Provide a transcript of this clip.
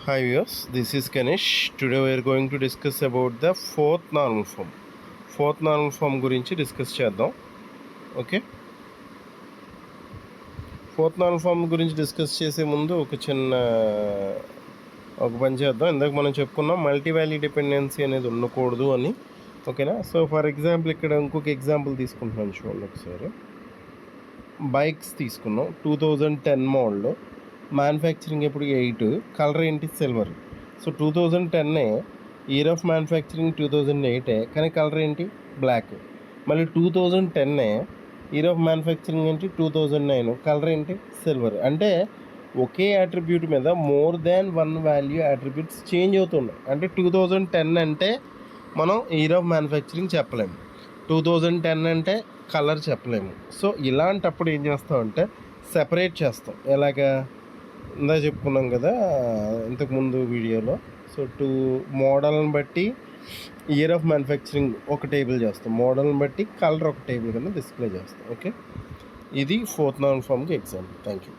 Hi viewers, this is Ganesh. Today we are going to discuss about the fourth normal form. Fourth normal form గురించి discuss చేద్దాం. Okay, fourth normal form గురించి discuss చేసే ముందు ఒక పని చేద్దాం. ఇందాక మనం చెప్పుకున్నాం మల్టీ వాల్యూ డిపెండెన్సీ అనేది ఉండకూడదు అని. ఓకేనా? సో ఫర్ ఎగ్జాంపుల్ ఇక్కడ ఇంకొక ఎగ్జాంపుల్ తీసుకుంటున్నాను, చూడండి ఒకసారి. బైక్స్ తీసుకున్నాం 2010 మోడల్, మ్యానుఫ్యాక్చరింగ్ ఎప్పుడు 8, కలర్ ఏంటి silver. So 2010 year of manufacturing 2008, కానీ కలర్ ఏంటి బ్లాక్. మళ్ళీ 2010 ఇయర్ ఆఫ్ మ్యానుఫ్యాక్చరింగ్ ఏంటి 2009, కలర్ ఏంటి సిల్వర్. అంటే ఒకే అట్రిబ్యూట్ మీద more than one value attributes change అవుతున్నాయి. అంటే 2010 అంటే మనం ఇయర్ ఆఫ్ మ్యానుఫ్యాక్చరింగ్ చెప్పలేము, 2010 అంటే కలర్ చెప్పలేము. సో ఇలాంటప్పుడు ఏం చేస్తామంటే సెపరేట్ చేస్తాం. ఎలాగా ఇందా చెప్పుకున్నాం కదా ఇంతకుముందు వీడియోలో. సో మోడల్ని బట్టి ఇయర్ ఆఫ్ మ్యానుఫ్యాక్చరింగ్ ఒక టేబుల్ చేస్తాం, మోడల్ని బట్టి కలర్ ఒక టేబుల్ కింద డిస్ప్లే చేస్తాం. ఓకే, ఇది ఫోర్త్ నార్మల్ ఫామ్కి ఎగ్జాంపుల్. Thank you.